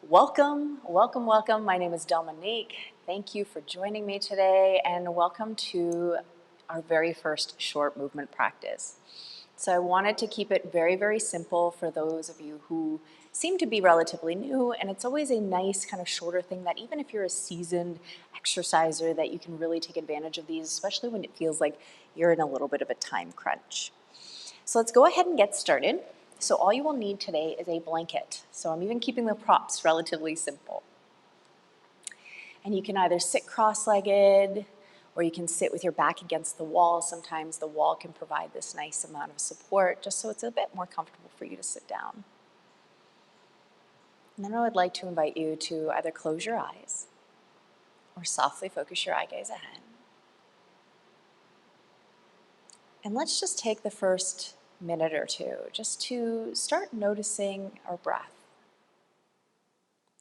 Welcome, welcome, welcome. My name is Dominique. Thank you for joining me today and welcome to our very first short movement practice. So I wanted to keep it very, very simple for those of you who seem to be relatively new, and it's always a nice kind of shorter thing that even if you're a seasoned exerciser that you can really take advantage of these, especially when it feels like you're in a little bit of a time crunch. So let's go ahead and get started. So all you will need today is a blanket. So I'm even keeping the props relatively simple. And you can either sit cross-legged or you can sit with your back against the wall. Sometimes the wall can provide this nice amount of support just so it's a bit more comfortable for you to sit down. And then I would like to invite you to either close your eyes or softly focus your eye gaze ahead. And let's just take the first minute or two just to start noticing our breath.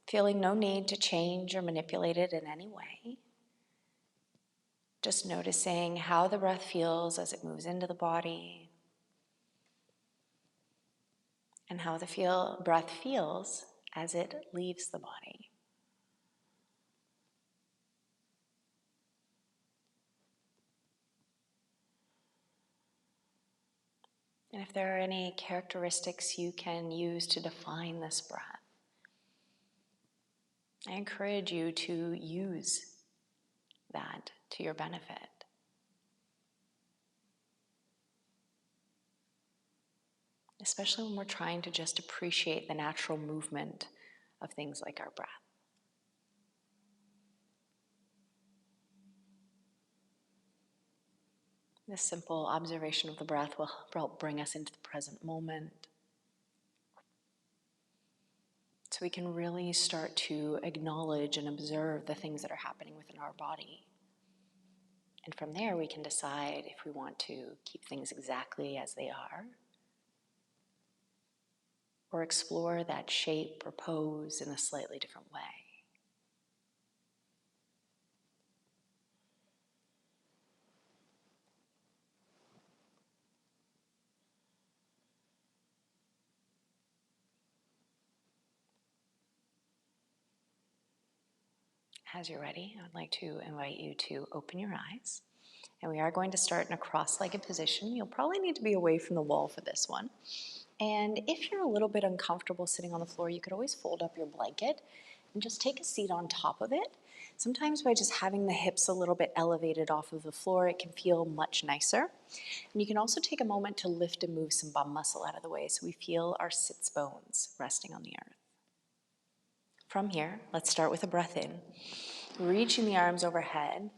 Feeling no need to change or manipulate it in any way. Just noticing how the breath feels as it moves into the body and how the breath feels as it leaves the body. And if there are any characteristics you can use to define this breath, I encourage you to use that to your benefit. Especially when we're trying to just appreciate the natural movement of things like our breath. This simple observation of the breath will help bring us into the present moment. So we can really start to acknowledge and observe the things that are happening within our body. And from there we can decide if we want to keep things exactly as they are, or explore that shape or pose in a slightly different way. As you're ready, I'd like to invite you to open your eyes. And we are going to start in a cross-legged position. You'll probably need to be away from the wall for this one. And if you're a little bit uncomfortable sitting on the floor, you could always fold up your blanket and just take a seat on top of it. Sometimes by just having the hips a little bit elevated off of the floor, it can feel much nicer. And you can also take a moment to lift and move some bum muscle out of the way so we feel our sits bones resting on the earth. From here, let's start with a breath in, reaching the arms overhead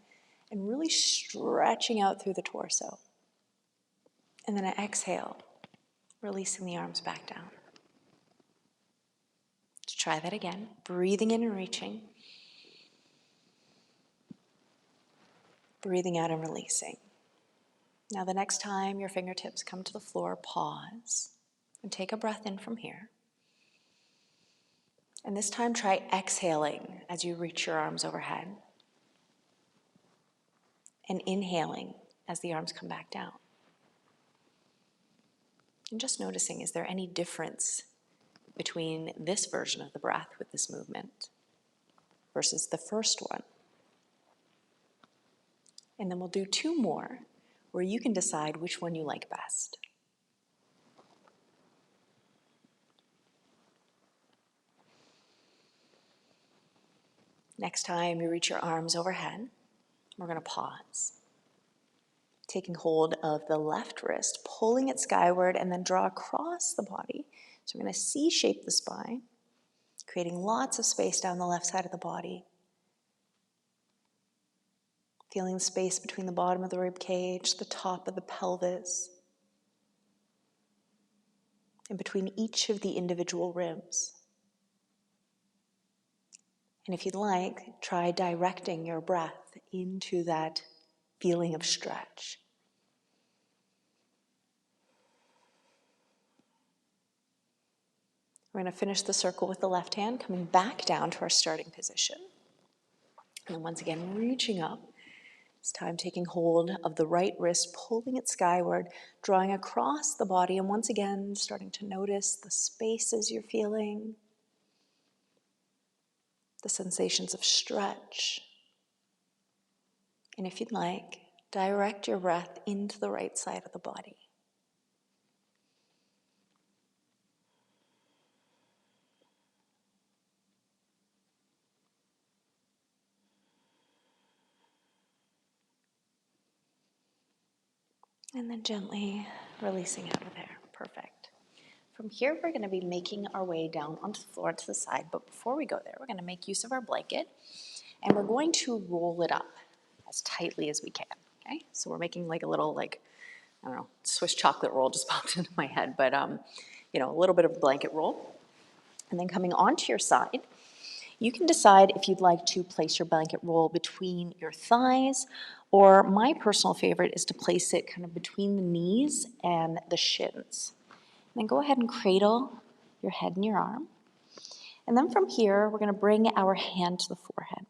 and really stretching out through the torso. And then an exhale, releasing the arms back down. Let's try that again, breathing in and reaching. Breathing out and releasing. Now the next time your fingertips come to the floor, pause and take a breath in from here. And this time try exhaling as you reach your arms overhead. And inhaling as the arms come back down. And just noticing, is there any difference between this version of the breath with this movement versus the first one? And then we'll do two more where you can decide which one you like best. Next time you reach your arms overhead, we're going to pause. Taking hold of the left wrist, pulling it skyward, and then draw across the body. So we're going to C-shape the spine, creating lots of space down the left side of the body. Feeling the space between the bottom of the rib cage, the top of the pelvis, and between each of the individual ribs. And if you'd like, try directing your breath into that feeling of stretch. We're going to finish the circle with the left hand, coming back down to our starting position. And then once again, reaching up. This time taking hold of the right wrist, pulling it skyward, drawing across the body, and once again starting to notice the spaces you're feeling. the sensations of stretch. And if you'd like, direct your breath into the right side of the body. And then gently releasing out of there. Perfect. From here, we're going to be making our way down onto the floor to the side. But before we go there, we're going to make use of our blanket. And we're going to roll it up as tightly as we can. Okay? So we're making like a little, I don't know, Swiss chocolate roll just popped into my head. But, a little bit of a blanket roll. And then coming onto your side, you can decide if you'd like to place your blanket roll between your thighs, or my personal favorite is to place it kind of between the knees and the shins. And then go ahead and cradle your head in your arm. And then from here, we're going to bring our hand to the forehead.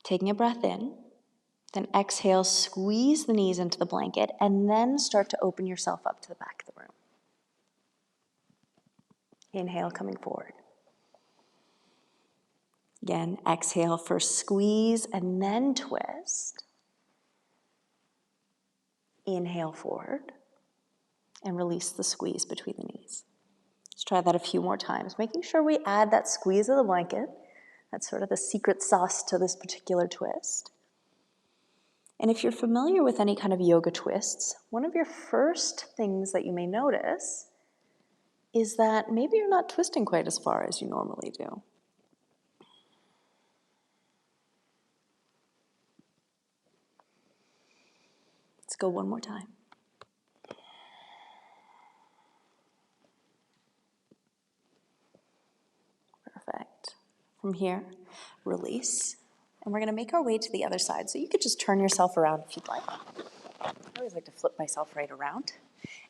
Taking a breath in, then exhale, squeeze the knees into the blanket, and then start to open yourself up to the back of the room. Inhale, coming forward. Again, exhale, first squeeze and then twist. Inhale forward and release the squeeze between the knees. Let's try that a few more times, making sure we add that squeeze of the blanket. That's sort of the secret sauce to this particular twist. And if you're familiar with any kind of yoga twists, one of your first things that you may notice is that maybe you're not twisting quite as far as you normally do. Let's go one more time. Perfect. From here, release. And we're going to make our way to the other side. So you could just turn yourself around if you'd like. I always like to flip myself right around.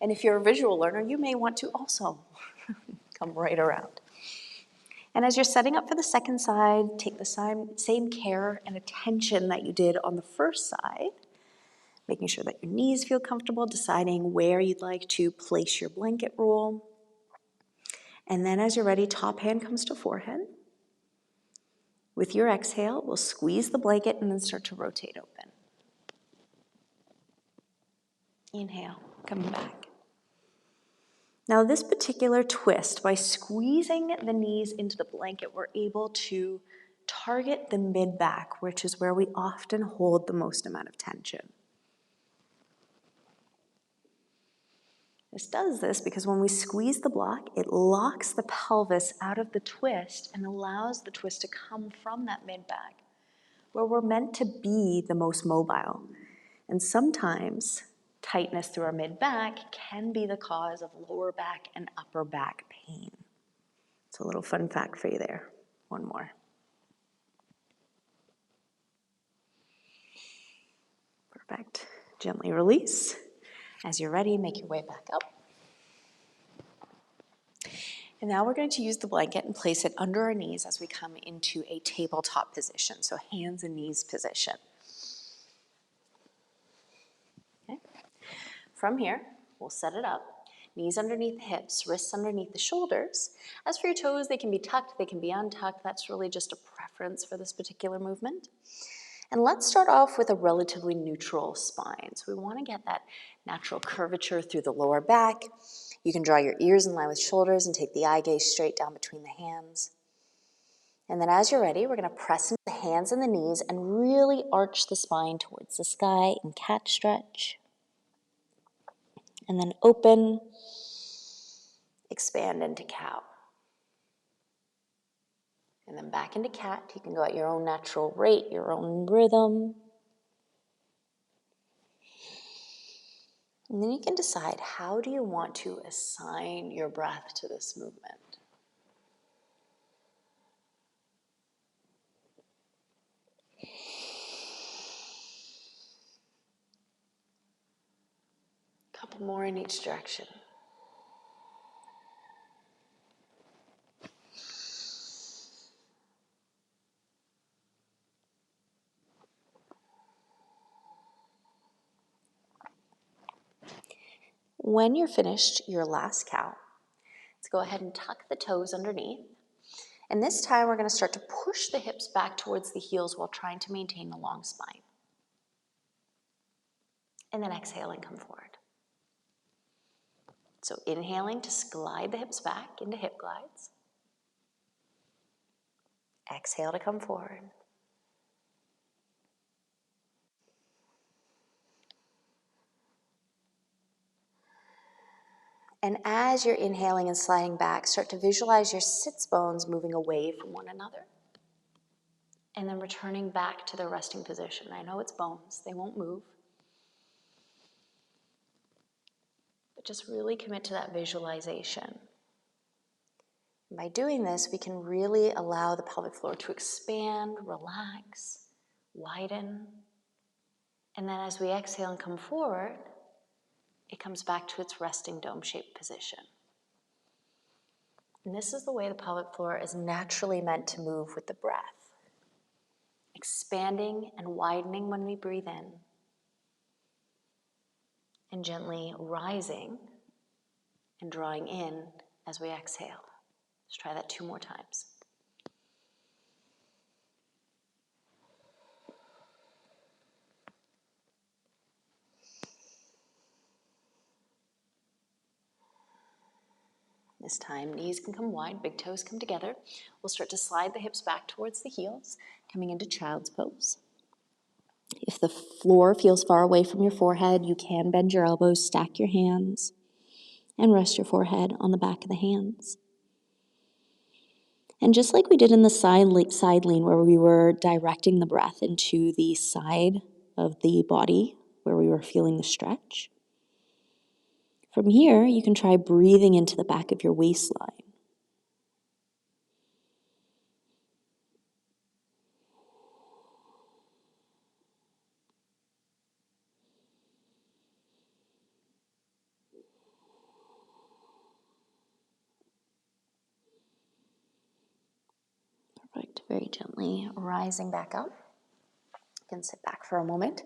And if you're a visual learner, you may want to also come right around. And as you're setting up for the second side, take the same care and attention that you did on the first side, making sure that your knees feel comfortable, deciding where you'd like to place your blanket roll. And then as you're ready, top hand comes to forehead. With your exhale, we'll squeeze the blanket and then start to rotate open. Inhale, coming back. Now this particular twist, by squeezing the knees into the blanket, we're able to target the mid-back, which is where we often hold the most amount of tension. This does this because when we squeeze the block, it locks the pelvis out of the twist and allows the twist to come from that mid-back, where we're meant to be the most mobile. And sometimes tightness through our mid-back can be the cause of lower back and upper back pain. It's a little fun fact for you there. One more. Perfect. Gently release. As you're ready, make your way back up. And now we're going to use the blanket and place it under our knees as we come into a tabletop position, so hands and knees position. Okay. From here, we'll set it up. Knees underneath the hips, wrists underneath the shoulders. As for your toes, they can be tucked, they can be untucked. That's really just a preference for this particular movement. And let's start off with a relatively neutral spine. So we want to get that natural curvature through the lower back. You can draw your ears in line with shoulders and take the eye gaze straight down between the hands. And then as you're ready, we're going to press into the hands and the knees and really arch the spine towards the sky in cat stretch. And then open, expand into cow. And then back into cat. You can go at your own natural rate, your own rhythm. And then you can decide, how do you want to assign your breath to this movement? A couple more in each direction. When you're finished your last cow, let's go ahead and tuck the toes underneath. And this time we're going to start to push the hips back towards the heels while trying to maintain a long spine. And then exhale and come forward. So inhaling to glide the hips back into hip glides. Exhale to come forward. And as you're inhaling and sliding back, start to visualize your sits bones moving away from one another. And then returning back to their resting position. I know it's bones, they won't move. But just really commit to that visualization. And by doing this, we can really allow the pelvic floor to expand, relax, widen. And then as we exhale and come forward, it comes back to its resting dome-shaped position. And this is the way the pelvic floor is naturally meant to move with the breath. Expanding and widening when we breathe in, and gently rising and drawing in as we exhale. Let's try that 2 more times. This time, knees can come wide, big toes come together. We'll start to slide the hips back towards the heels, coming into child's pose. If the floor feels far away from your forehead, you can bend your elbows, stack your hands, and rest your forehead on the back of the hands. And just like we did in the side lean, where we were directing the breath into the side of the body, where we were feeling the stretch, from here, you can try breathing into the back of your waistline. Perfect. Very gently rising back up. You can sit back for a moment.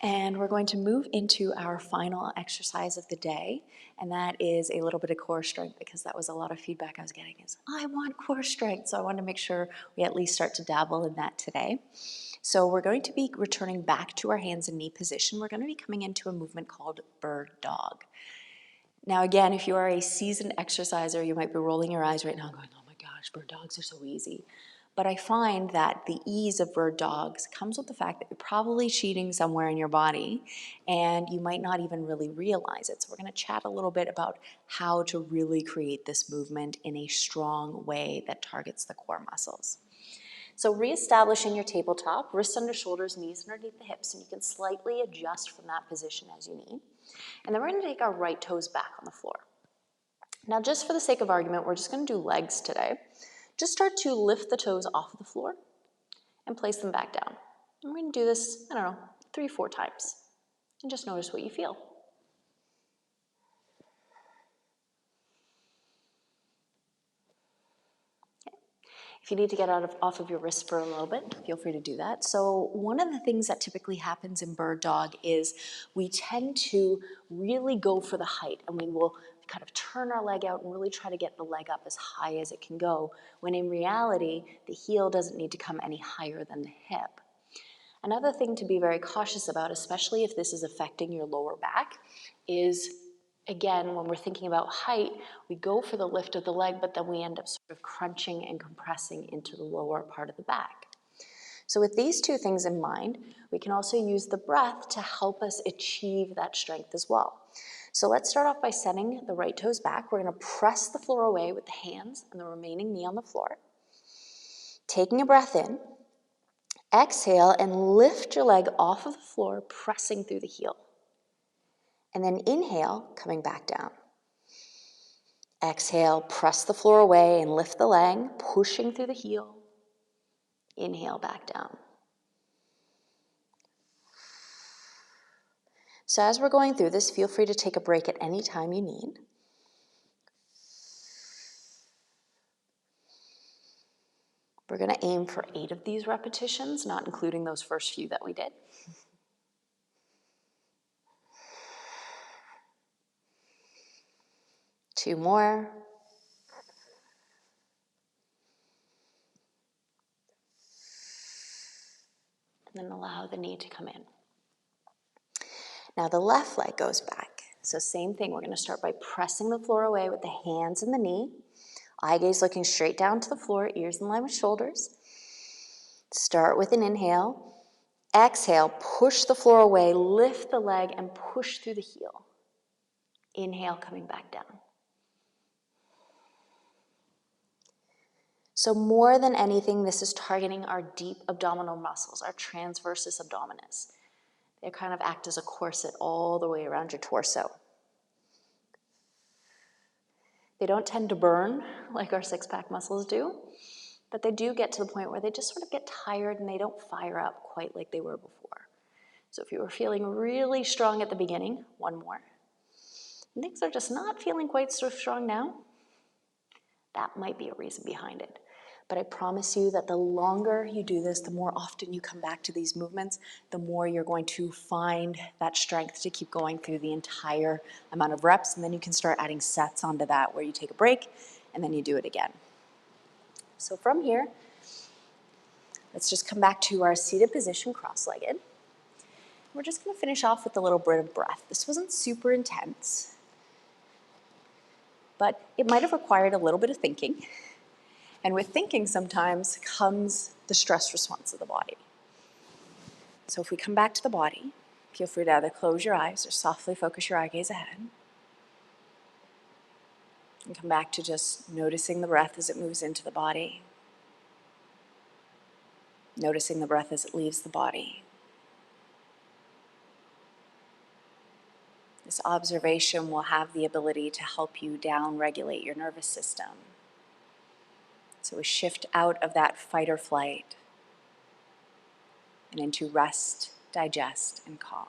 And we're going to move into our final exercise of the day, and that is a little bit of core strength, because that was a lot of feedback I was getting is, I want core strength, so I wanted to make sure we at least start to dabble in that today. So we're going to be returning back to our hands and knee position. We're going to be coming into a movement called bird dog. Now again, if you are a seasoned exerciser, you might be rolling your eyes right now going, oh my gosh, bird dogs are so easy. But I find that the ease of bird dogs comes with the fact that you're probably cheating somewhere in your body and you might not even really realize it. So we're going to chat a little bit about how to really create this movement in a strong way that targets the core muscles. So reestablishing your tabletop, wrists under shoulders, knees underneath the hips, and you can slightly adjust from that position as you need. And then we're going to take our right toes back on the floor. Now, just for the sake of argument, we're just going to do legs today. Just start to lift the toes off of the floor and place them back down. And we're going to do this, 3-4 times. And just notice what you feel. If you need to get off of your wrists for a little bit, feel free to do that. So one of the things that typically happens in bird dog is we tend to really go for the height, and we will kind of turn our leg out and really try to get the leg up as high as it can go, when in reality, the heel doesn't need to come any higher than the hip. Another thing to be very cautious about, especially if this is affecting your lower back, is again, when we're thinking about height, we go for the lift of the leg, but then we end up sort of crunching and compressing into the lower part of the back. So with these 2 things in mind, we can also use the breath to help us achieve that strength as well. So let's start off by setting the right toes back. We're going to press the floor away with the hands and the remaining knee on the floor. Taking a breath in, exhale and lift your leg off of the floor, pressing through the heel. And then inhale, coming back down. Exhale, press the floor away and lift the leg, pushing through the heel. Inhale, back down. So as we're going through this, feel free to take a break at any time you need. We're going to aim for 8 of these repetitions, not including those first few that we did. Two more. allow the knee to come in. Now the left leg goes back. So same thing, we're gonna start by pressing the floor away with the hands and the knee. Eye gaze looking straight down to the floor, ears in line with shoulders. Start with an inhale. Exhale, push the floor away, lift the leg and push through the heel. Inhale, coming back down. So more than anything, this is targeting our deep abdominal muscles, our transversus abdominis. They kind of act as a corset all the way around your torso. They don't tend to burn like our six-pack muscles do, but they do get to the point where they just sort of get tired and they don't fire up quite like they were before. So if you were feeling really strong at the beginning, one more, and things are just not feeling quite so strong now, that might be a reason behind it. But I promise you that the longer you do this, the more often you come back to these movements, the more you're going to find that strength to keep going through the entire amount of reps, and then you can start adding sets onto that where you take a break and then you do it again. So from here, let's just come back to our seated position, cross-legged. We're just gonna finish off with a little bit of breath. This wasn't super intense, but it might have required a little bit of thinking. And with thinking sometimes comes the stress response of the body. So if we come back to the body, feel free to either close your eyes or softly focus your eye gaze ahead. And come back to just noticing the breath as it moves into the body. Noticing the breath as it leaves the body. This observation will have the ability to help you down-regulate your nervous system. So we shift out of that fight or flight and into rest, digest, and calm.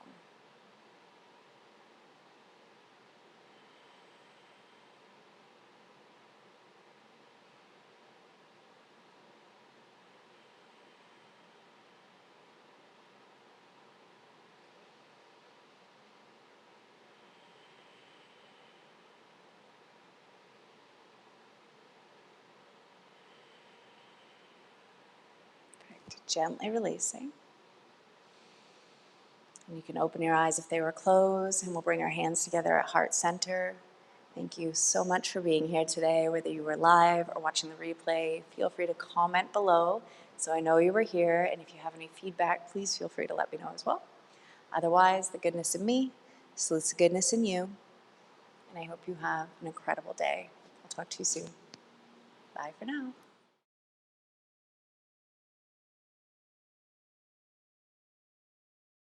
Gently releasing. And you can open your eyes if they were closed, and we'll bring our hands together at heart center. Thank you so much for being here today, whether you were live or watching the replay. Feel free to comment below so I know you were here, and if you have any feedback, please feel free to let me know as well. Otherwise, the goodness in me salutes the goodness in you, and I hope you have an incredible day. I'll talk to you soon. Bye for now.